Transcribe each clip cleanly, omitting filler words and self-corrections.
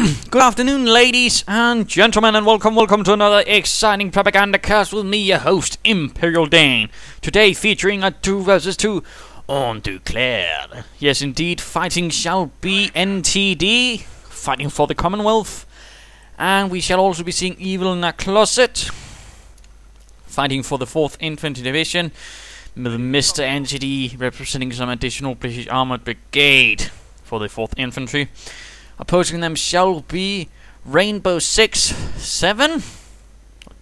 Good afternoon, ladies and gentlemen, and welcome to another exciting Propagandacast with me, your host, Imperial Dane. Today featuring a 2 vs 2 on Duclair. Yes, indeed, fighting shall be NTD, fighting for the Commonwealth, and we shall also be seeing Evilinacloset, fighting for the 4th Infantry Division, with Mr. NTD representing some additional British Armoured Brigade for the 4th Infantry. Opposing them shall be RoMJim,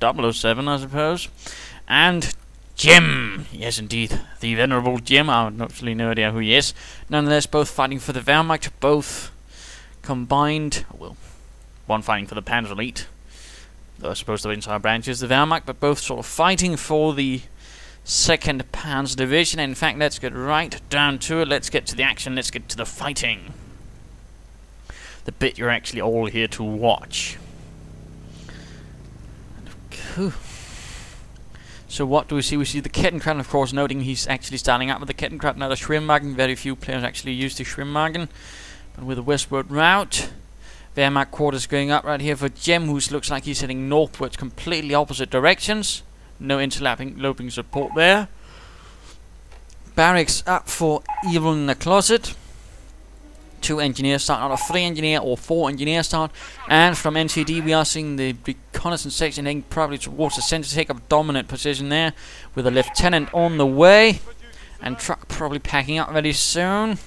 or 007 I suppose, and Jim. Yes indeed, the venerable Jim. I have absolutely no idea who he is. Nonetheless, both fighting for the Wehrmacht, both combined, well, one fighting for the Panzer Elite, though I suppose the entire branch is the Wehrmacht, but both sort of fighting for the 2nd Panzer Division. In fact, let's get right down to it. Let's get to the action. Let's get to the fighting. The bit you're actually all here to watch. So what do we see? We see the Kettenkrad, of course, noting he's actually starting out with the Kettenkrad, not a Schwimmwagen. Very few players actually use the Schwimmwagen. But with a westward route, Wehrmacht quarters going up right here for Jim, who looks like he's heading northwards, completely opposite directions. No interloping support there. Barracks up for Evilinacloset. 2 engineers start, not a 3 engineer or 4 engineer start. And from NTD we are seeing the reconnaissance section heading probably towards the center to take up a dominant position there, with a lieutenant on the way and truck probably packing up very soon.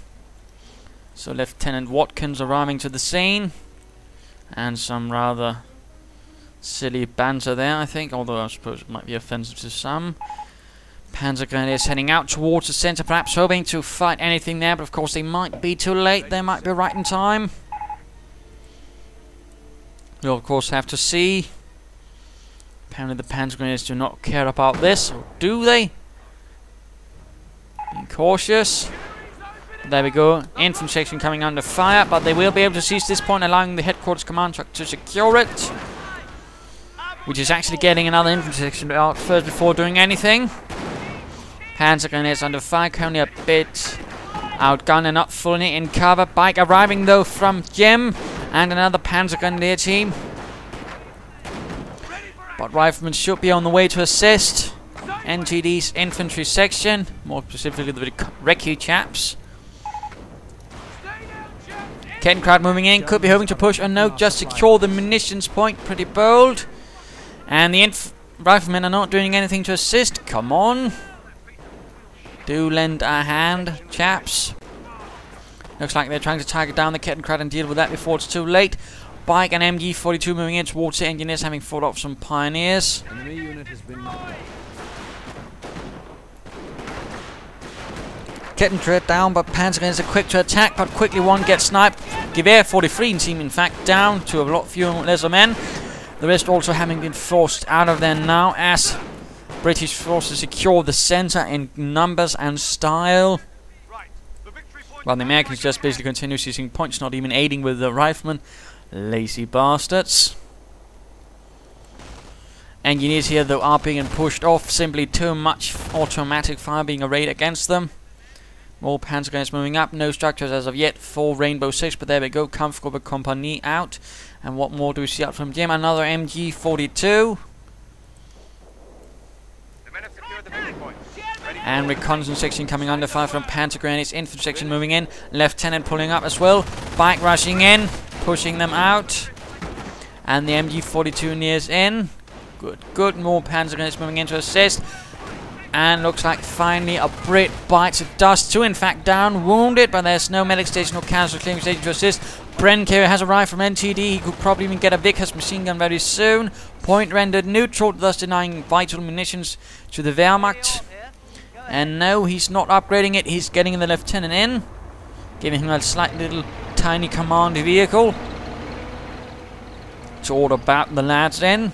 So Lieutenant Watkins arriving to the scene, and some rather silly banter there, I think, although I suppose it might be offensive to some. Panzergrenadiers heading out towards the center, perhaps hoping to fight anything there, but of course they might be too late. They might be right in time. We'll of course have to see. Apparently the Panzergrenadiers do not care about this, or do they? Being cautious. There we go. Infantry section coming under fire, but they will be able to seize this point, allowing the headquarters command truck to secure it, which is actually getting another infantry section out first before doing anything. Panzergrenadiers under fire, currently a bit outgunned and not fully in cover. Bike arriving though from Jim and another Panzergrenadier team. But riflemen should be on the way to assist NTD's infantry section, more specifically the recce chaps. Kettenkrad moving in, could be hoping to push, or no, just secure the munitions point, pretty bold. And the riflemen are not doing anything to assist. Come on. Do lend a hand, chaps. Looks like they're trying to target down the Kettenkrad and deal with that before it's too late. Bike and MG42 moving in towards the engineers, having fought off some pioneers. Enemy unit has been Kettenkrad down, but Panzergrenadiers are quick to attack, but quickly one gets sniped. Gewehr 43 team, in fact, down to a lot fewer lesser men. The rest also having been forced out of there now, as British forces secure the center in numbers and style. While the Americans just basically continue seizing points, not even aiding with the riflemen. Lazy bastards. Engineers here though are being pushed off, simply too much automatic fire being arrayed against them. More Panzergrenadiers moving up, no structures as of yet for RoMJim, but there we go, comfortable company out. And what more do we see out from Jim? Another MG42. And reconnaissance section coming under fire from Panzergrenadiers, infantry section moving in, lieutenant pulling up as well, bike rushing in, pushing them out, and the MG42 nears in. Good, more Panzergrenadiers moving in to assist, and looks like finally a Brit bites of dust. 2 in fact down, wounded, but there's no medic station or casualty clearing station to assist. Bren carrier has arrived from NTD, he could probably even get a Vickers machine gun very soon. Point rendered neutral, thus denying vital munitions to the Wehrmacht. And no, he's not upgrading it, he's getting the lieutenant in, giving him a slight little tiny command vehicle to order about the lads in,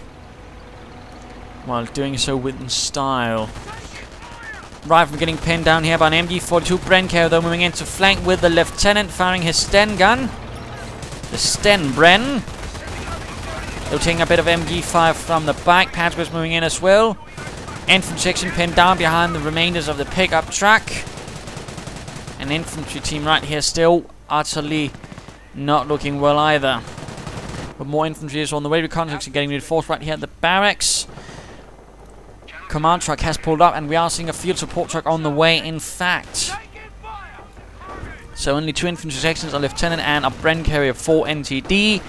while doing so with style. Rifleman getting pinned down here by an MG42. Brenko though moving into flank with the lieutenant firing his Sten gun. The Sten Bren. They're taking a bit of MG5 from the back. Panzergrenadiers moving in as well. Infantry section pinned down behind the remainders of the pickup truck. An infantry team right here still utterly not looking well either. But more infantry is on the way. Reconnaissance are getting reinforced right here at the barracks. Command truck has pulled up, and we are seeing a field support truck on the way, in fact. So only 2 infantry sections, a lieutenant and a Bren carrier of 4 NTD.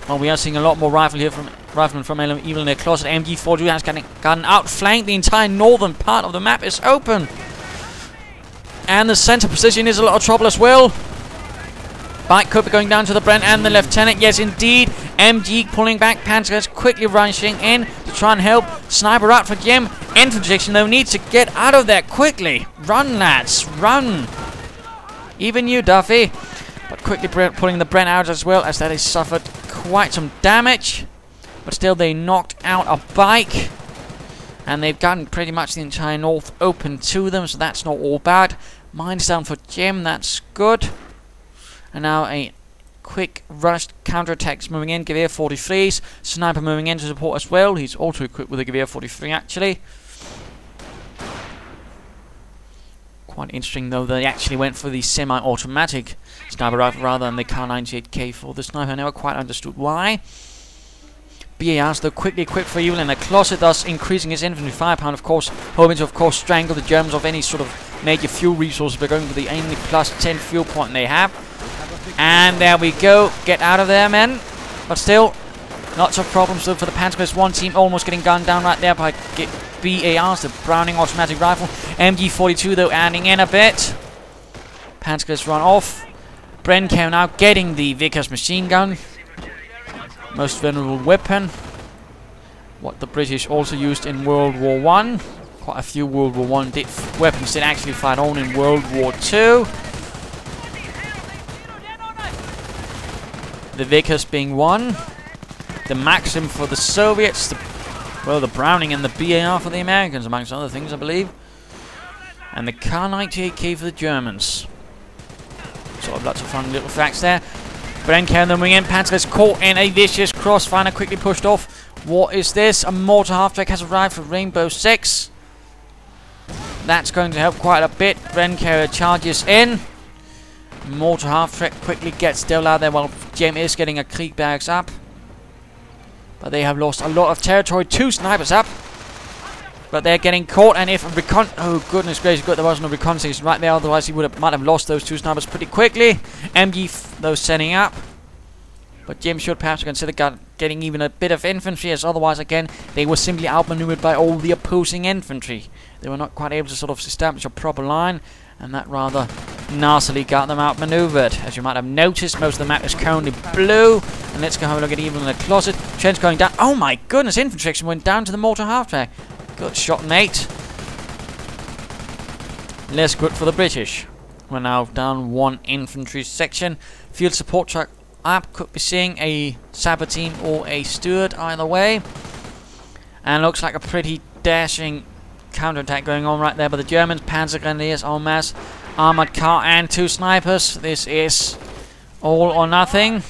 Well, we are seeing a lot more riflemen from Evilinacloset. MG42 has gotten outflanked. The entire northern part of the map is open. And the center position is a lot of trouble as well. Bike could be going down to the Bren and the lieutenant. Yes, indeed. MG pulling back. Panzergrenadiers quickly rushing in to try and help. Sniper out for Jim. Infantry section, though, needs to get out of there quickly. Run, lads. Run. Even you, Duffy. But quickly pulling the Bren out as well, as that has suffered quite some damage. But still, they knocked out a bike. And they've gotten pretty much the entire north open to them, so that's not all bad. Mines down for Jim. That's good. And now a quick rushed counterattacks moving in. Gewehr 43s. Sniper moving in to support as well. He's also equipped with a Gewehr 43 actually. Quite interesting though, they actually went for the semi-automatic sniper rifle rather than the Kar98K for the sniper. I never quite understood why. BARs though quickly equipped for Evilinacloset, thus increasing his infantry firepower, of course, hoping to of course strangle the Germans of any sort of major fuel resources. We're going for the only plus 10 fuel point they have. And there we go. Get out of there, men. But still, lots of problems for the Panzergrenadiers. One team almost getting gunned down right there by BARs, the Browning automatic rifle. MG42, though, adding in a bit. Panzergrenadiers run off. Brenko now getting the Vickers machine gun. Most vulnerable weapon. What the British also used in World War I. Quite a few World War I weapons did actually fight on in World War II. The Vickers being one. The Maxim for the Soviets. The Browning and the BAR for the Americans, amongst other things, I believe. And the Kar98K for the Germans. Sort of lots of fun little facts there. Brenko then in. Panzergrenadiers caught in a vicious crossfire, quickly pushed off. What is this? A mortar half-track has arrived for Rainbow 6. That's going to help quite a bit. Brenko charges in. Mortar half-track quickly gets Del out there while Jim is getting a Krieg barracks up. But they have lost a lot of territory. 2 snipers up. But they're getting caught, and if a oh goodness gracious, good, there was no reconnaissance right there, otherwise he might have lost those 2 snipers pretty quickly. MG those setting up. But Jim should perhaps consider getting even a bit of infantry, as otherwise again they were simply outmaneuvered by all the opposing infantry. They were not quite able to sort of establish a proper line, and that rather nastily got them outmaneuvered. As you might have noticed, most of the map is currently blue. And let's go have a look at Evilinacloset. Trench going down. Oh my goodness, infantry section went down to the mortar half-track. Good shot, mate. Less good for the British. We're now down 1 infantry section. Field support truck up. Could be seeing a Sabber team or a Steward either way. And looks like a pretty dashing counterattack going on right there by the Germans. Panzergrenadiers en masse. Armored car and 2 snipers. This is all or nothing.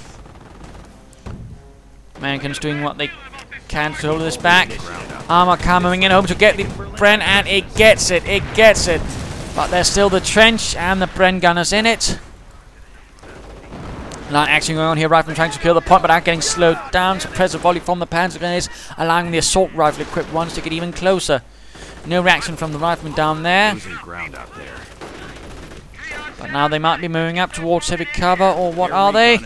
Americans doing what they can to hold this back. Armored car moving in, hoping to get the Bren, and it gets it. It gets it. But there's still the trench and the Bren gunners in it. Light action going on here. Riflemen trying to secure the point, but are getting slowed down. Suppressive volley from the Panzergrenadiers, allowing the assault rifle equipped ones to get even closer. No reaction from the riflemen down there. But now they might be moving up towards heavy cover, or what are they?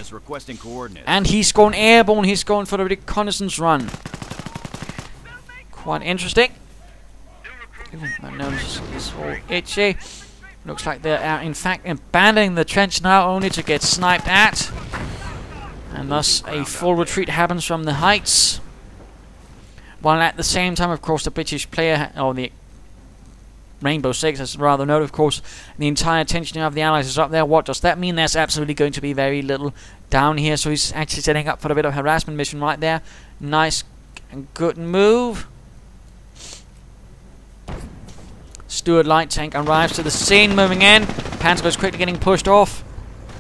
And he's gone airborne. He's going for the reconnaissance run. Quite interesting. My nose is all itchy. Looks like they are in fact abandoning the trench now, only to get sniped at. And thus a full retreat happens from the heights. While at the same time, of course, the British player, or the Rainbow 6, as rather note, of course, the entire attention of the Allies is up there. What does that mean? There's absolutely going to be very little down here, so he's actually setting up for a bit of harassment mission right there. Nice and good move. Steward light tank arrives to the scene, moving in. Panzer is quickly getting pushed off.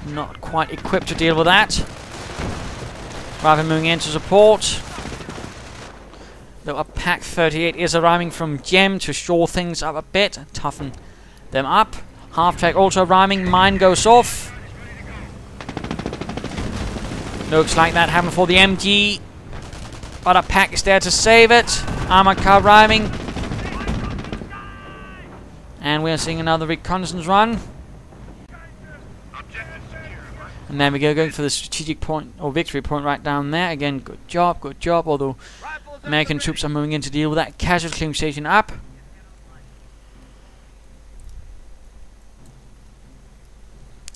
Not quite equipped to deal with that. Rather moving in to support. Though a Pack 38 is arriving from Gem to shore things up a bit and toughen them up. Half-track also arriving. Mine goes off. Looks like that happened for the MG. But a pack is there to save it. Armored car arriving. And we are seeing another reconnaissance run. And there we go, going for the strategic point, or victory point right down there. Again, good job, although American troops are moving in to deal with that casualty station up.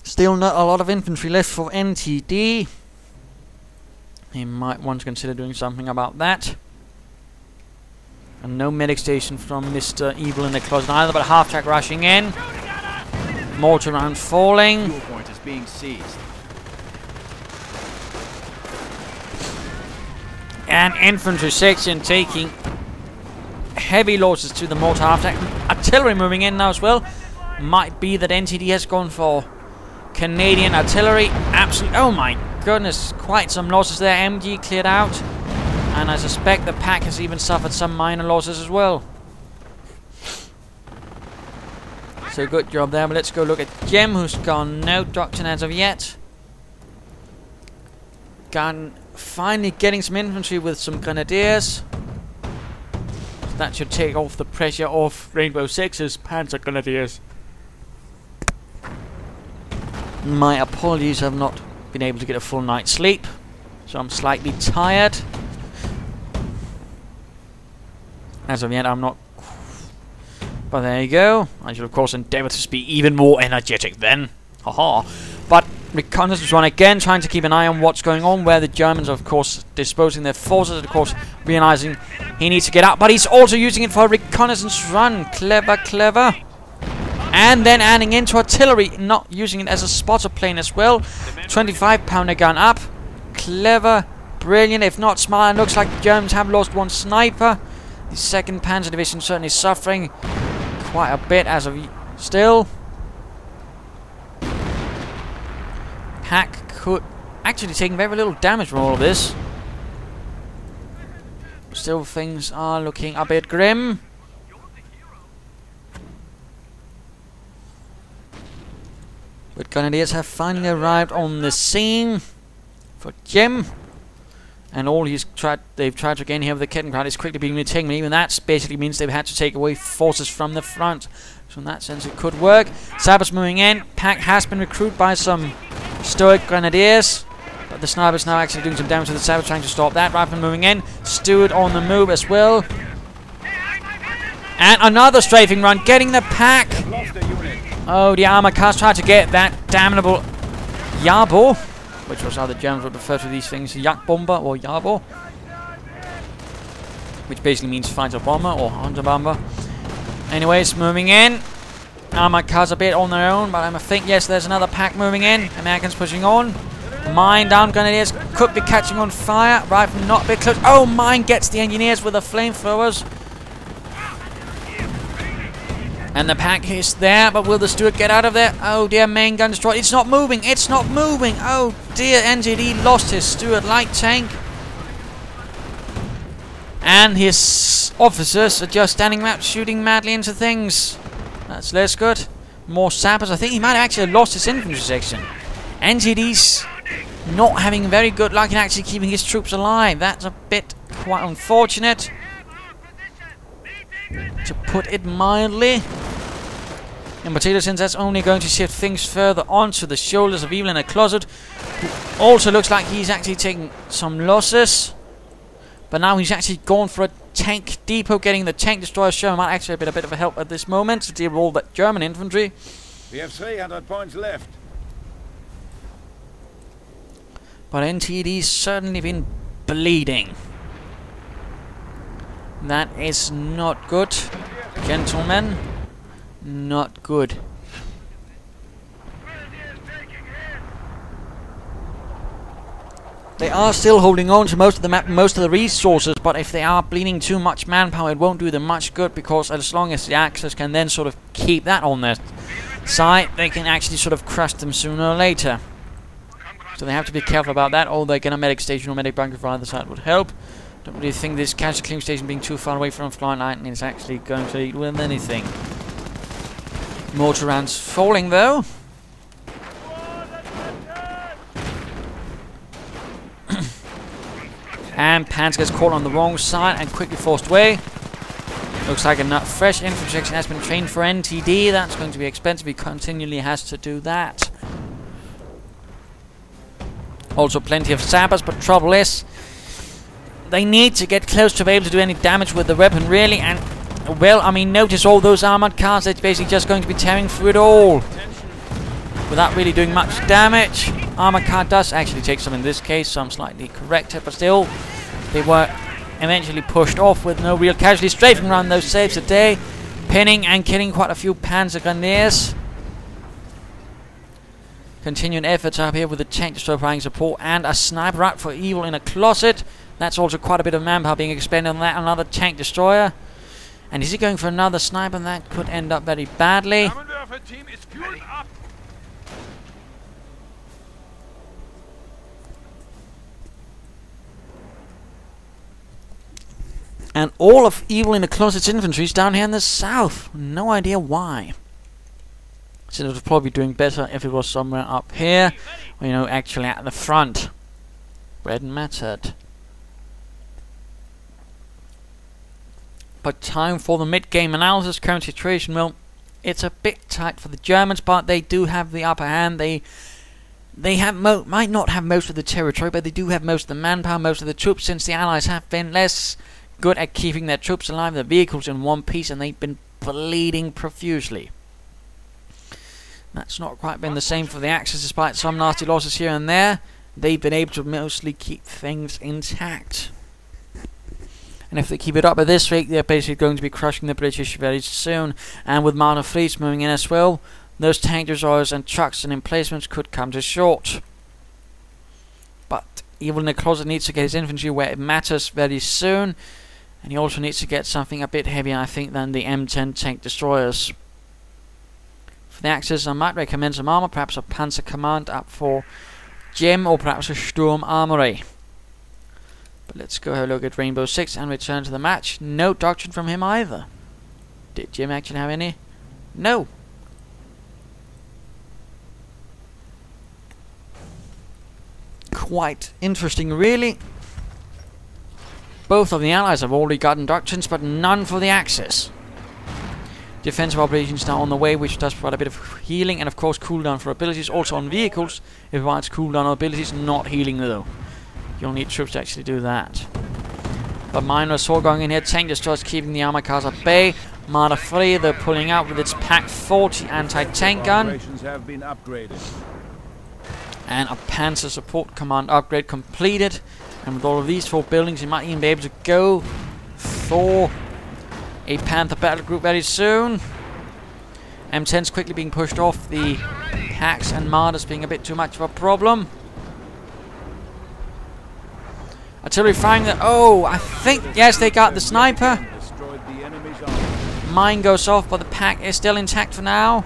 Still not a lot of infantry left for NTD. He might want to consider doing something about that. And no medic station from Mr. Evilinacloset either, but half-track rushing in. Mortar round falling. Fuel point is being seized. And infantry section taking heavy losses to the mortar half-track. Artillery moving in now as well. Might be that NTD has gone for Canadian artillery. Absolutely. Oh my goodness. Quite some losses there. MG cleared out. And I suspect the pack has even suffered some minor losses as well. So good job there. But let's go look at Jim, who's gone no doctrine as of yet. Finally getting some infantry with some grenadiers. So that should take off the pressure off Rainbow Six's Panzergrenadiers. My apologies, I've not been able to get a full night's sleep, so I'm slightly tired. As of yet, I'm not. But there you go. I shall of course endeavour to be even more energetic then. Haha. But reconnaissance run again, trying to keep an eye on what's going on, where the Germans are of course disposing their forces, of course realizing he needs to get out, but he's also using it for a reconnaissance run. Clever, clever. And then adding into artillery, not using it as a spotter plane as well. 25-pounder gun up. Clever, brilliant, if not smart. It looks like the Germans have lost one sniper. The 2nd Panzer Division certainly suffering quite a bit as of still. Pack could actually taking very little damage from all of this. Still, things are looking a bit grim. But Grenadiers have finally arrived on the scene for Jim. And all they've tried to gain here with the Kettenkrad is quickly being retaken. Even that basically means they've had to take away forces from the front. So in that sense it could work. Sabres moving in. Pack has been recruited by some Stuart Grenadiers. But the snipers now actually doing some damage to the Sabres, trying to stop that. Rifleman moving in. Stuart on the move as well. And another strafing run, getting the Pack. Oh, the armor cars tried to get that damnable Yabo, which was how the Germans would refer to these things, Jagdbomber or Yabo, which basically means fighter bomber or hunter bomber. Anyways, moving in. Armor cars a bit on their own, but I think, yes, there's another Pack moving in. Americans pushing on. Mine down, Grenadiers could be catching on fire. Rifle not a bit close. Oh, mine gets the engineers with the flamethrowers. And the Pack is there, but will the Stuart get out of there? Oh dear, main gun destroyed. It's not moving, it's not moving. Oh dear, NTD lost his Stuart light tank. And his officers are just standing around shooting madly into things. That's less good. More sappers. I think he might have actually lost his infantry section. NTD's not having very good luck in actually keeping his troops alive. That's a bit quite unfortunate, to put it mildly. In particular, since that's only going to shift things further onto the shoulders of Evilinacloset, who also looks like he's actually taking some losses. But now he's actually gone for a tank depot, getting the tank destroyer shown. Might actually have been a bit of a help at this moment to deal with all that German infantry. We have 300 points left. But NTD's certainly been bleeding. That is not good, gentlemen. Not good. They are still holding on to most of the map, most of the resources, but if they are bleeding too much manpower, it won't do them much good, because as long as the Axis can then sort of keep that on their side, they can actually sort of crush them sooner or later. So they have to be careful about that, or they get a medic station or medic bunker from either side would help. Don't really think this casualty clearing station being too far away from flying line is actually going to lead with anything. Mortar rounds falling though. And Panzer gets caught on the wrong side and quickly forced away. Looks like a fresh infantry section has been trained for NTD. That's going to be expensive. He continually has to do that. Also plenty of sappers, but trouble is, they need to get close to be able to do any damage with the weapon, really. And, well, I mean, notice all those armored cars. They're basically just going to be tearing through it all without really doing much damage. Armored car does actually take some in this case, so I'm slightly corrected, but still, they were eventually pushed off with no real casualties, strafing around those saves today, pinning and killing quite a few Panzergrenadiers. Continuing efforts up here with the tank destroyer providing support and a sniper out for Evilinacloset. That's also quite a bit of manpower being expended on that. Another tank destroyer. And is he going for another sniper? That could end up very badly. And all of Evilinacloset's infantry is down here in the south. No idea why. So it would probably be doing better if it was somewhere up here, or, you know, actually at the front, where it mattered. But time for the mid-game analysis. Current situation, well, it's a bit tight for the Germans, but they do have the upper hand. They have might not have most of the territory, but they do have most of the manpower, most of the troops, since the Allies have been less good at keeping their troops alive, their vehicles in one piece, and they've been bleeding profusely. That's not quite been the same for the Axis, despite some nasty losses here and there. They've been able to mostly keep things intact. And if they keep it up at this rate, they're basically going to be crushing the British very soon. And with mounted fleets moving in as well, those tank destroyers and trucks and emplacements could come to short. But Evilinacloset needs to get his infantry where it matters very soon. And he also needs to get something a bit heavier, I think, than the M10 tank destroyers. For the Axis, I might recommend some armor, perhaps a Panzer Command up for Jim, or perhaps a Sturm Armory. But let's go have a look at Rainbow Six and return to the match. No doctrine from him either. Did Jim actually have any? No. Quite interesting, really. Both of the Allies have already gotten doctrines, but none for the Axis. Defensive operations now on the way, which does provide a bit of healing, and of course cooldown for abilities. Also on vehicles, it provides cooldown abilities, not healing though. You'll need troops to actually do that. But minor assault going in here. Tank destroyers keeping the armor cars at bay. Marder 3, they're pulling out with its Pack 40 anti-tank gun. Have been upgraded. And a Panzer support command upgrade completed. And with all of these 4 buildings, you might even be able to go for a Panther battle group very soon. M10's quickly being pushed off. The hacks and marders being a bit too much of a problem. Artillery firing the... Oh, I think... Yes, they got the sniper. Mine goes off, but the pack is still intact for now.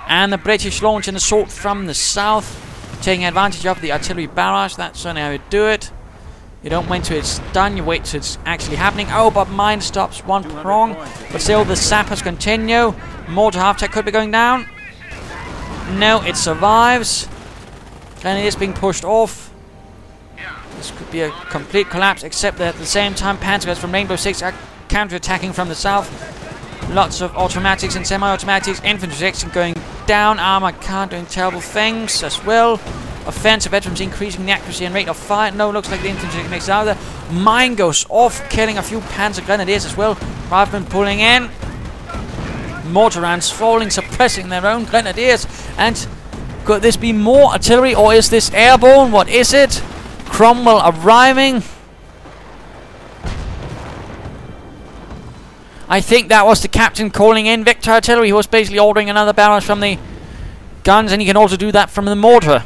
And the British launch an assault from the south, taking advantage of the artillery barrage. That's certainly how you do it. You don't wait till it's done, you wait till it's actually happening. Oh, but mine stops one prong. But still, the sappers continue. Mortar half-tech could be going down. No, it survives. Grenadiers being pushed off. This could be a complete collapse, except that at the same time, Panzergrenadiers from Rainbow Six are counter-attacking from the south. Lots of automatics and semi-automatics. Infantry section going down. Armored car doing terrible things as well. Offensive veterans increasing the accuracy and rate of fire. No, looks like the infantry makes it out of there. Mine goes off, killing a few Panzergrenadiers as well. Riflemen pulling in. Mortar rounds falling, suppressing their own grenadiers. And could this be more artillery, or is this airborne? What is it? Cromwell arriving. I think that was the captain calling in Victor Artillery. He was basically ordering another barrage from the guns, and he can also do that from the mortar.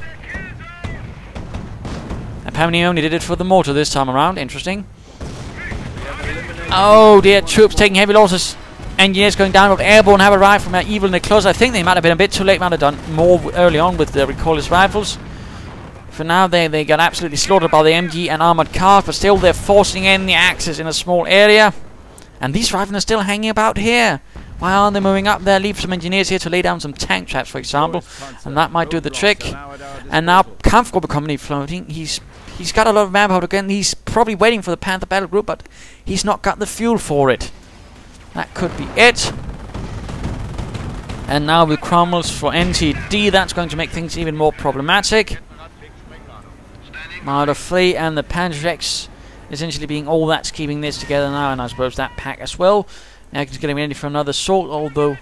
Apparently he only did it for the mortar this time around. Interesting. Oh dear, troops taking heavy losses. Engineers going down with airborne have arrived from Evilinacloset. I think they might have been a bit too late, might have done more early on with the recoilless rifles. For now they got absolutely slaughtered by the MG and armoured cars, but still they're forcing in the Axis in a small area. And these riflemen are still hanging about here. Why aren't they moving up there? Leave some engineers here to lay down some tank traps, for example. And that might do the trick. And now Kampfgruppe company floating. He's got a lot of manpower again. He's probably waiting for the Panther battle group, but he's not got the fuel for it. That could be it. And now with Cromwell's for NTD, that's going to make things even more problematic. Marder 3 and the Panzergrenadiers essentially being all that's keeping this together now, and I suppose that pack as well. Now it's getting ready for another assault, although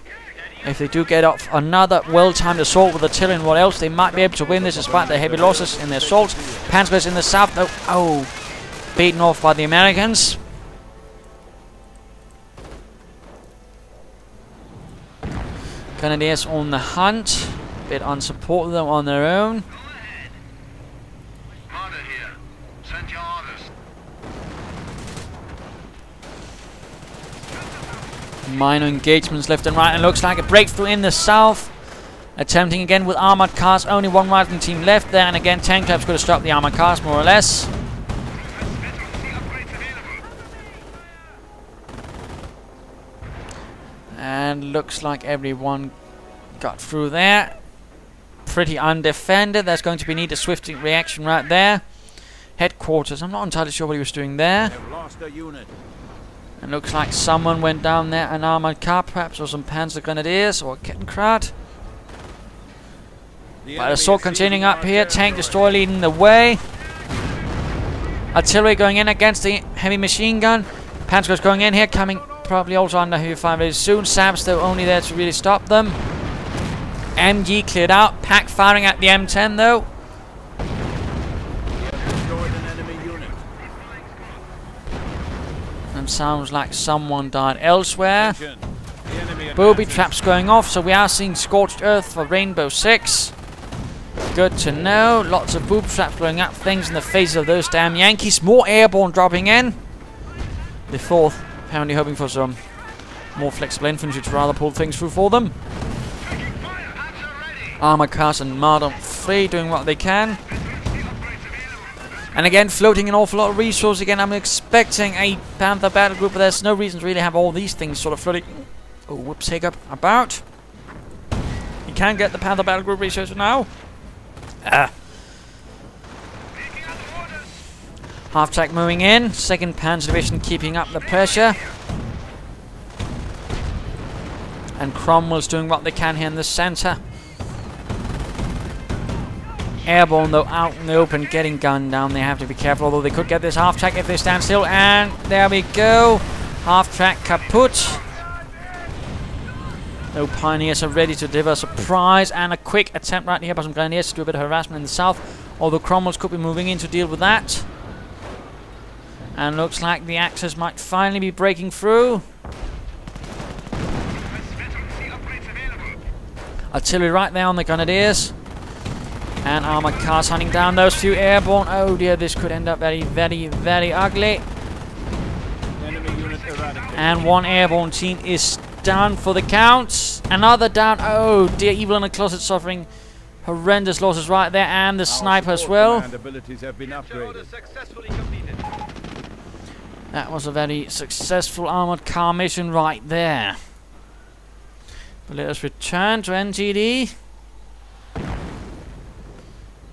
if they do get off another well-timed assault with artillery and what else, they might be able to win this despite the heavy losses in their assaults. Panzers in the south, though, beaten off by the Americans. Grenadiers on the hunt, a bit unsupported though on their own. Minor engagements left and right, and looks like a breakthrough in the south. Attempting again with armored cars, only one rifling team left there, and again tank types could have stopped the armored cars more or less. And looks like everyone got through there. Pretty undefended. There's going to be need a swift reaction right there. Headquarters, I'm not entirely sure what he was doing there. And looks like someone went down there, an armored car perhaps, or some Panzergrenadiers, or a Kettenkrad. But assault continuing up here, tank destroyer leading the way. Artillery going in against the heavy machine gun. Panzer's going in here, coming probably also under heavy fire very soon. Sabs though only there to really stop them. MG cleared out, pack firing at the M10 though. And sounds like someone died elsewhere. Booby traps going off, so we are seeing scorched earth for Rainbow 6. Good to know. Lots of booby traps blowing up things in the faces of those damn Yankees. More airborne dropping in. The 4th apparently hoping for some more flexible infantry to rather pull things through for them. Armored cars and Marder 3 doing what they can. And again, floating an awful lot of resources. Again, I'm expecting a Panther battle group, but there's no reason to really have all these things sort of floating. Oh, whoops, hiccup about. You can get the Panther battle group resources now. Half-track moving in. 2nd Panzer Division keeping up the pressure. And Cromwell's doing what they can here in the centre. Airborne though out in the open, getting gunned down. They have to be careful, although they could get this half-track if they stand still. And there we go. Half-track kaput. No Pioneers are ready to deliver a surprise, and a quick attempt right here by some Grenadiers to do a bit of harassment in the south, although Cromwell's could be moving in to deal with that. And looks like the Axis might finally be breaking through. Artillery right there on the Grenadiers. And armored cars hunting down those few airborne. Oh dear, this could end up very, very, very ugly. And one airborne team is down for the count. Another down. Oh dear, Evilinacloset suffering horrendous losses right there. And the sniper as well. That was a very successful armored car mission right there. But let us return to NTD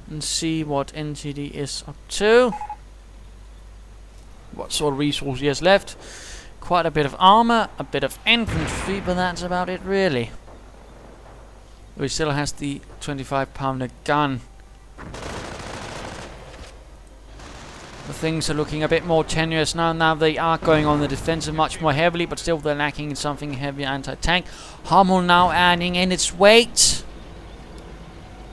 and see what NTD is up to. What sort of resource he has left. Quite a bit of armor, a bit of infantry, but that's about it really. He still has the 25-pounder gun. The things are looking a bit more tenuous now. Now they are going on the defensive much more heavily, but still they're lacking in something heavy anti-tank. Hummel now adding in its weight.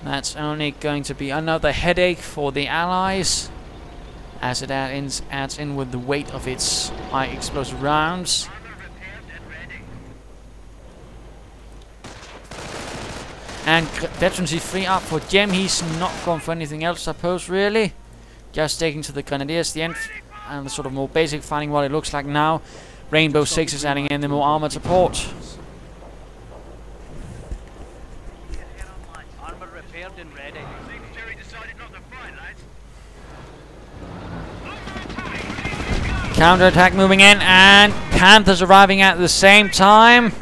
That's only going to be another headache for the Allies, as it adds in with the weight of its high explosive rounds. And veterancy 3 up for Jem. He's not gone for anything else, I suppose, really. Just sticking to the Grenadiers, the end, and the sort of more basic fighting, what it looks like now. Rainbow 6 is adding in the more armored support. Counter-attack moving in, and Panthers arriving at the same time.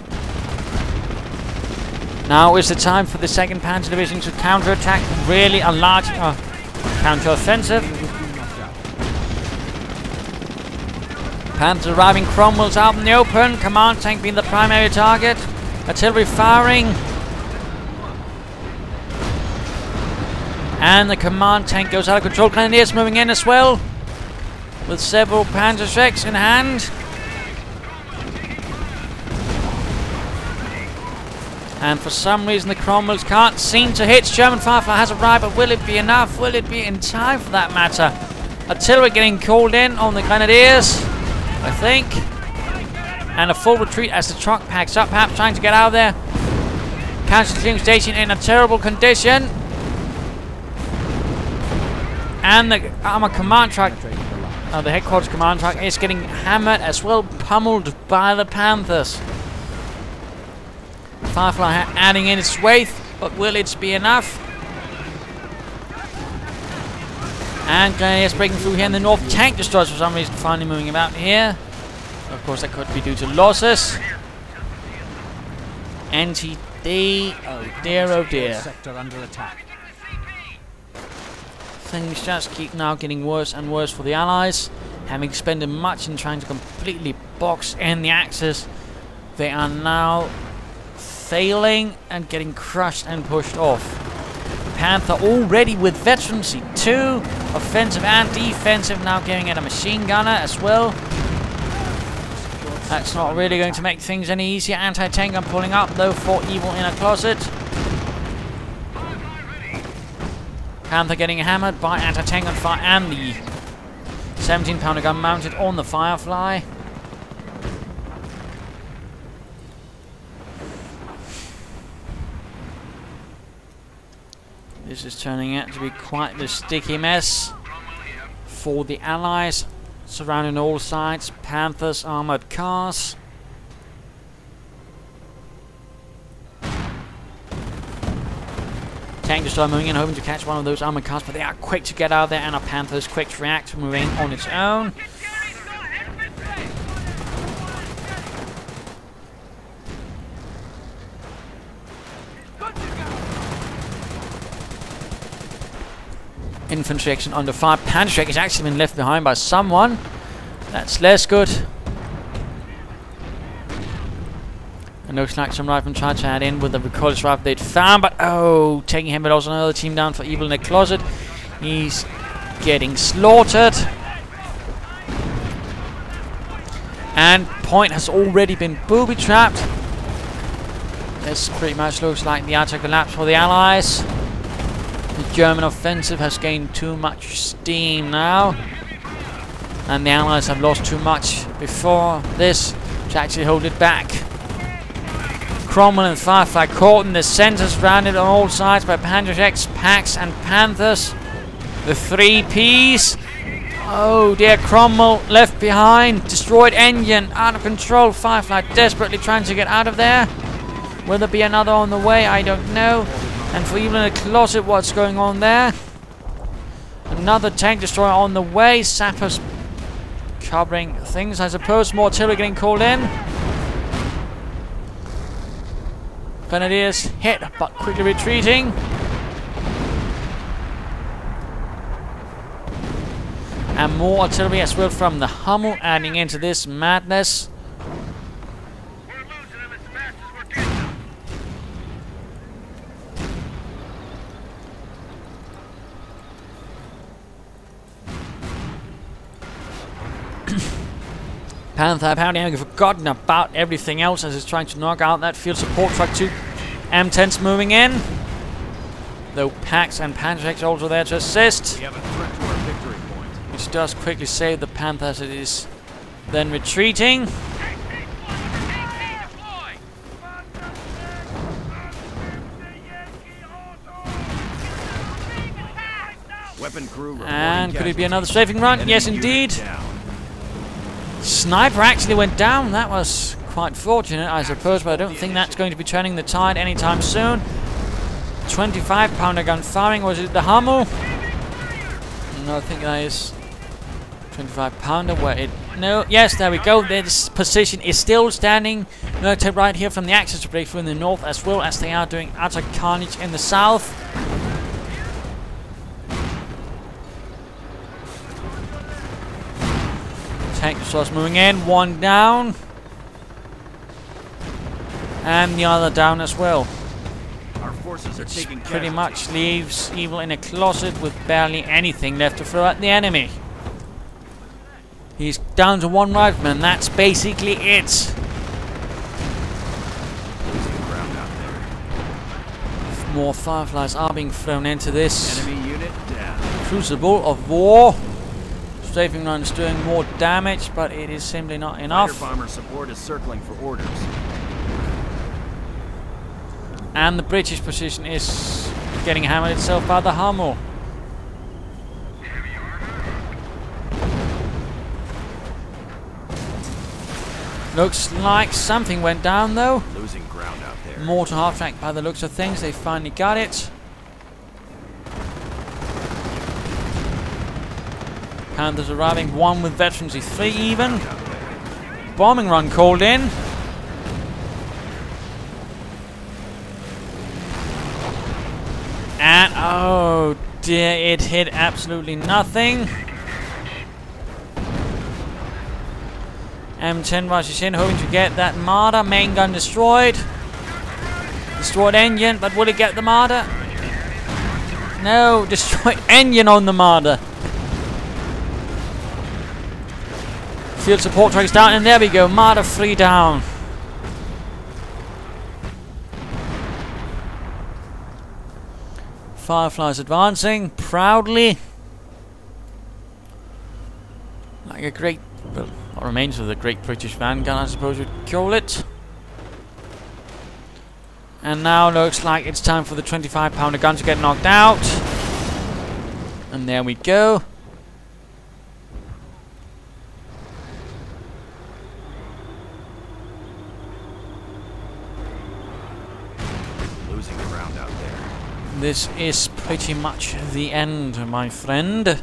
Now is the time for the 2nd Panzer Division to counter-attack, really a large counter-offensive. Panthers arriving, Cromwell's out in the open, command tank being the primary target, artillery firing. And the command tank goes out of control. Grenadiers moving in as well, with several Panzergrenadiers in hand. And for some reason the Cromwells can't seem to hit. German Firefly has arrived, but will it be enough? Will it be in time for that matter? Artillery getting called in on the Grenadiers, I think. And a full retreat as the truck packs up, perhaps trying to get out of there. Counter-artillery station in a terrible condition. And the armor command truck, the headquarters command truck, is getting hammered as well, pummeled by the Panthers. Firefly adding in its weight, but will it be enough? And Grenadiers breaking through here in the north. Tank destroyers for some reason finally moving about here. Of course that could be due to losses. NTD, oh dear, oh dear. Sector under attack. Things just keep now getting worse and worse for the Allies. Having expended much in trying to completely box in the Axis, they are now failing and getting crushed and pushed off. Panther already with veterancy 2, offensive and defensive, now giving it a machine gunner as well. That's not really going to make things any easier. Anti-tank gun pulling up though for Evilinacloset. Panther getting hammered by anti-tank gun fire and the 17-pounder gun mounted on the Firefly. This is turning out to be quite the sticky mess for the Allies, surrounding all sides. Panthers, armored cars. Tank destroyer moving in, hoping to catch one of those armored cars, but they are quick to get out of there, and our Panthers quick to react, moving on its own. Infantry action under fire. Panzergrenadier has actually been left behind by someone. That's less good. It looks like some riflemen tried to add in with the recoilless rifle they'd found, but oh, taking him, but also another team down for Evilinacloset. He's getting slaughtered. And Point has already been booby-trapped. This pretty much looks like the utter collapse for the Allies. The German offensive has gained too much steam now, and the Allies have lost too much before this to actually hold it back. Cromwell and Firefly caught in the centre, surrounded on all sides by Panzergrenadiers, Packs and Panthers. The 3 Ps. Oh dear, Cromwell left behind. Destroyed engine, out of control. Firefly desperately trying to get out of there. Will there be another on the way? I don't know. And for Evilinacloset, what's going on there? Another tank destroyer on the way. Sappers covering things, I suppose. More artillery getting called in. Grenadiers hit, but quickly retreating. And more artillery as well from the Hummel, adding into this madness. Panther apparently having forgotten about everything else as it's trying to knock out that field support truck. 2 M10s moving in. Though Packs and Panzergrenadiers also there to assist. We have a threat to our victory point. Which does quickly save the Panther as it is then retreating. Weapon crew. And could it be another strafing run? Yes, indeed. Sniper actually went down. That was quite fortunate, I suppose, but I don't think that's going to be turning the tide anytime soon. 25-pounder gun firing. Was it the Hummel? No, I think that is 25-pounder. Where it? No. Yes, there we go. This position is still standing. No tip right here from the Axis to break through in the north, as well as they are doing utter carnage in the south. Tank starts moving in, one down. And the other down as well. Our forces are taking Pretty casualties. much leaves Evilinacloset with barely anything left to throw at the enemy. He's down to one rifleman, that's basically it. Losing ground out there. More Fireflies are being thrown into this Enemy unit down. crucible of war. Strafing runs doing more damage, but it is simply not Fighter enough. bomber support is circling for orders. And the British position is getting hammered itself by the Hummel. Looks like something went down though. Losing ground out there. Mortar half-track by the looks of things. They finally got it. Panthers arriving, one with veterancy, 3 even. Bombing run called in. And oh dear, it hit absolutely nothing. M10 rushes in, hoping to get that Marder. Main gun destroyed. Destroyed engine, but will it get the Marder? No, destroyed engine on the Marder. Field support truck is down, and there we go. Marder 3 down. Fireflies advancing proudly, like a great, well, what remains of the great British vanguard, I suppose you'd call it. And now looks like it's time for the 25-pounder gun to get knocked out. And there we go. Losing ground out there. This is pretty much the end, my friend.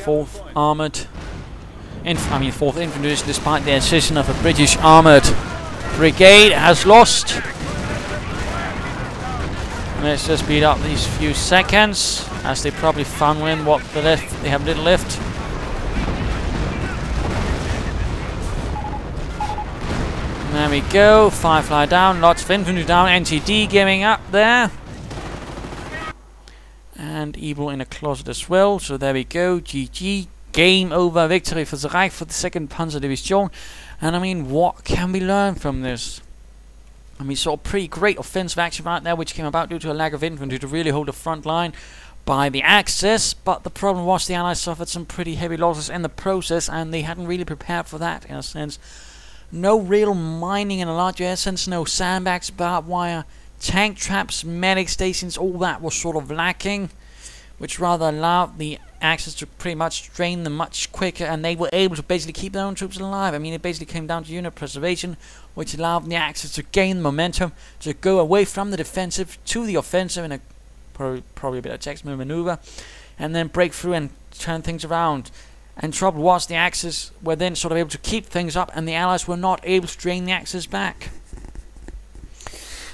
4th Armoured 4th Infantry, despite the accession of a British Armoured Brigade, has lost. Let's just speed up these few seconds, as they probably funnel in what they have little left. There we go, Firefly down, lots of infantry down, NTD giving up there. And Evilinacloset as well, so there we go, GG. Game over, victory for the Reich, for the 2nd Panzer Division. And I mean, what can we learn from this? I mean, saw pretty great offensive action right there, which came about due to a lack of infantry to really hold the front line by the Axis. But the problem was the Allies suffered some pretty heavy losses in the process, and they hadn't really prepared for that, in a sense. No real mining in a large essence, no sandbags, barbed wire, tank traps, medic stations, all that was sort of lacking, which rather allowed the Axis to pretty much drain them much quicker, and they were able to basically keep their own troops alive. I mean, it basically came down to unit preservation, which allowed the Axis to gain momentum, to go away from the defensive to the offensive in a probably a bit of text maneuver, and then break through and turn things around. And trouble was, the Axis were then sort of able to keep things up, and the Allies were not able to drain the Axis back.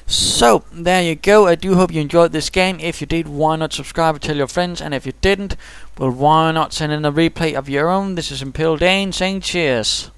So, there you go. I do hope you enjoyed this game. If you did, why not subscribe and tell your friends? And if you didn't, well, why not send in a replay of your own? This is Imperial Dane saying cheers.